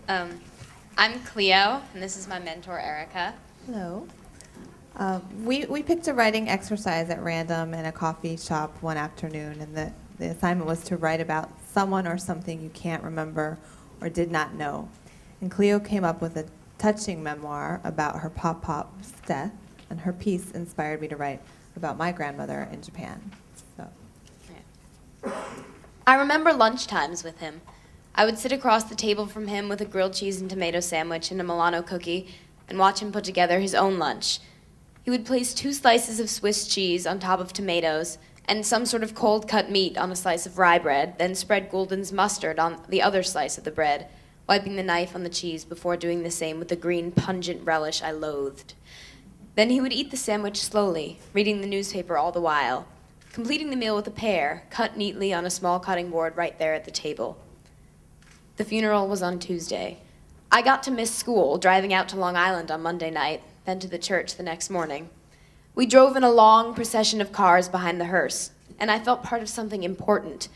Um, I'm Clio, and this is my mentor, Erika. Hello. We picked a writing exercise at random in a coffee shop one afternoon, and the assignment was to write about someone or something you can't remember or did not know. And Cleo came up with a touching memoir about her pop-pop's death, and her piece inspired me to write about my grandmother in Japan. So. I remember lunchtimes with him. I would sit across the table from him with a grilled cheese and tomato sandwich and a Milano cookie and watch him put together his own lunch. He would place 2 slices of Swiss cheese on top of tomatoes and some sort of cold-cut meat on a slice of rye bread, then spread Gulden's mustard on the other slice of the bread, wiping the knife on the cheese before doing the same with the green, pungent relish I loathed. Then he would eat the sandwich slowly, reading the newspaper all the while, completing the meal with a pear, cut neatly on a small cutting board right there at the table. The funeral was on Tuesday. I got to miss school, driving out to Long Island on Monday night, then to the church the next morning. We drove in a long procession of cars behind the hearse, and I felt part of something important.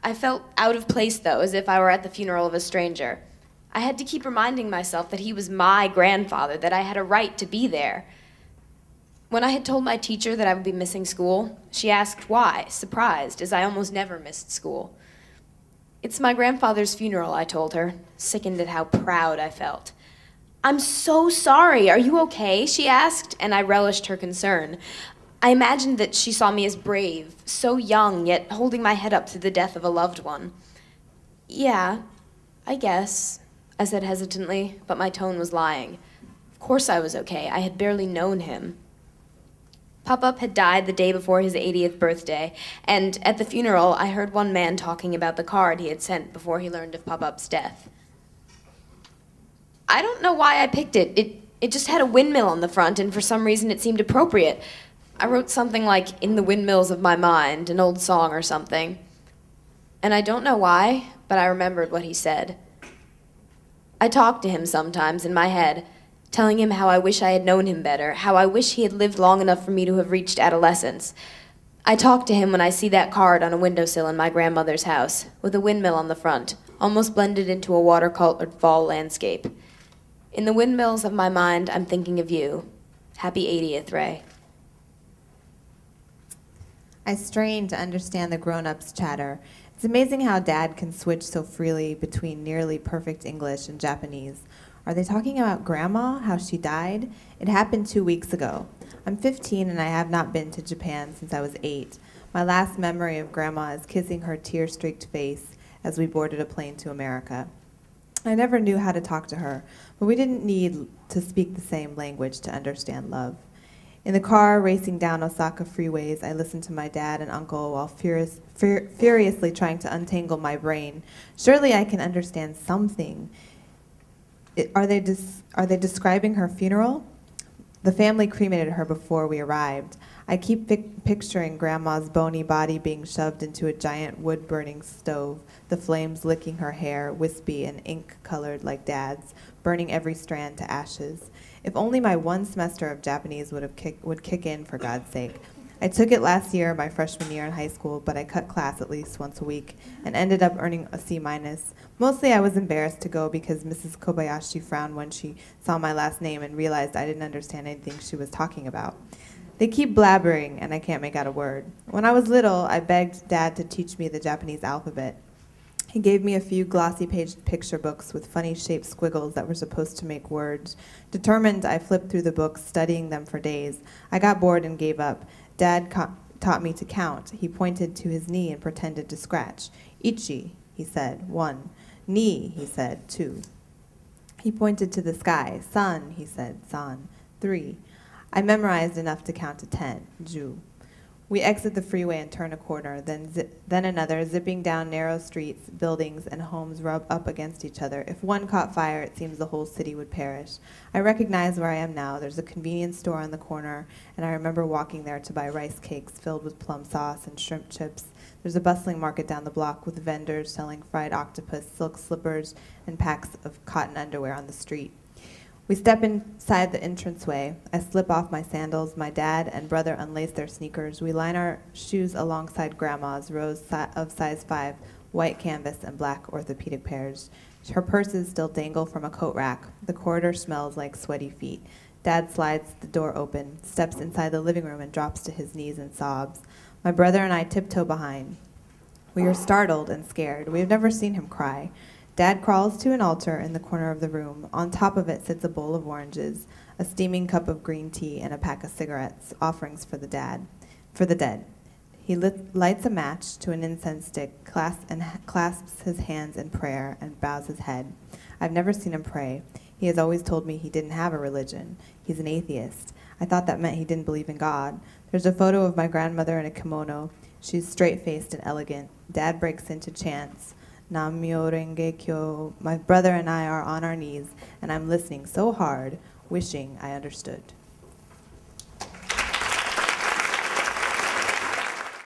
I felt out of place, though, as if I were at the funeral of a stranger. I had to keep reminding myself that he was my grandfather, that I had a right to be there. When I had told my teacher that I would be missing school, she asked why, surprised, as I almost never missed school. "It's my grandfather's funeral," I told her, sickened at how proud I felt. "I'm so sorry. Are you okay?" she asked, and I relished her concern. I imagined that she saw me as brave, so young, yet holding my head up through the death of a loved one. "Yeah, I guess," I said hesitantly, but my tone was lying. Of course I was okay. I had barely known him. Pop-Up had died the day before his 80th birthday, and at the funeral, I heard one man talking about the card he had sent before he learned of Pop-Up's death. I don't know why I picked it. It just had a windmill on the front, and for some reason it seemed appropriate. I wrote something like, "In the windmills of my mind," an old song or something. And I don't know why, but I remembered what he said. I talked to him sometimes in my head, telling him how I wish I had known him better, how I wish he had lived long enough for me to have reached adolescence. I talk to him when I see that card on a windowsill in my grandmother's house, with a windmill on the front, almost blended into a watercolored fall landscape. In the windmills of my mind, I'm thinking of you. Happy 80th, Ray. I strain to understand the grown-ups' chatter. It's amazing how Dad can switch so freely between nearly perfect English and Japanese. Are they talking about Grandma, how she died? It happened 2 weeks ago. I'm 15 and I have not been to Japan since I was 8. My last memory of Grandma is kissing her tear-streaked face as we boarded a plane to America. I never knew how to talk to her, but we didn't need to speak the same language to understand love. In the car racing down Osaka freeways, I listened to my dad and uncle while furiously trying to untangle my brain. Surely I can understand something. Are they describing her funeral? The family cremated her before we arrived. I keep picturing Grandma's bony body being shoved into a giant wood-burning stove, the flames licking her hair, wispy and ink-colored like Dad's, burning every strand to ashes. If only my one semester of Japanese would kick in, for God's sake. I took it last year, my freshman year in high school, but I cut class at least once a week and ended up earning a C-. Mostly I was embarrassed to go because Mrs. Kobayashi frowned when she saw my last name and realized I didn't understand anything she was talking about. They keep blabbering, and I can't make out a word. When I was little, I begged Dad to teach me the Japanese alphabet. He gave me a few glossy-paged picture books with funny-shaped squiggles that were supposed to make words. Determined, I flipped through the books, studying them for days. I got bored and gave up. Dad taught me to count. He pointed to his knee and pretended to scratch. "Ichi," he said, 1. "Ni," he said, 2. He pointed to the sky. "Sun," he said, "san." 3. I memorized enough to count to 10. Ju. We exit the freeway and turn a corner, then another, zipping down narrow streets, buildings, and homes rub up against each other. If one caught fire, it seems the whole city would perish. I recognize where I am now. There's a convenience store on the corner, and I remember walking there to buy rice cakes filled with plum sauce and shrimp chips. There's a bustling market down the block with vendors selling fried octopus, silk slippers, and packs of cotton underwear on the street. We step inside the entranceway. I slip off my sandals. My dad and brother unlace their sneakers. We line our shoes alongside Grandma's, rows of size 5, white canvas and black orthopedic pairs. Her purses still dangle from a coat rack. The corridor smells like sweaty feet. Dad slides the door open, steps inside the living room, and drops to his knees and sobs. My brother and I tiptoe behind. We are startled and scared. We have never seen him cry. Dad crawls to an altar in the corner of the room. On top of it sits a bowl of oranges, a steaming cup of green tea, and a pack of cigarettes, offerings for the dead. He lights a match to an incense stick, clasps his hands in prayer, and bows his head. I've never seen him pray. He has always told me he didn't have a religion. He's an atheist. I thought that meant he didn't believe in God. There's a photo of my grandmother in a kimono. She's straight-faced and elegant. Dad breaks into chants. Nam-myo renge kyo. My brother and I are on our knees, and I'm listening so hard, wishing I understood.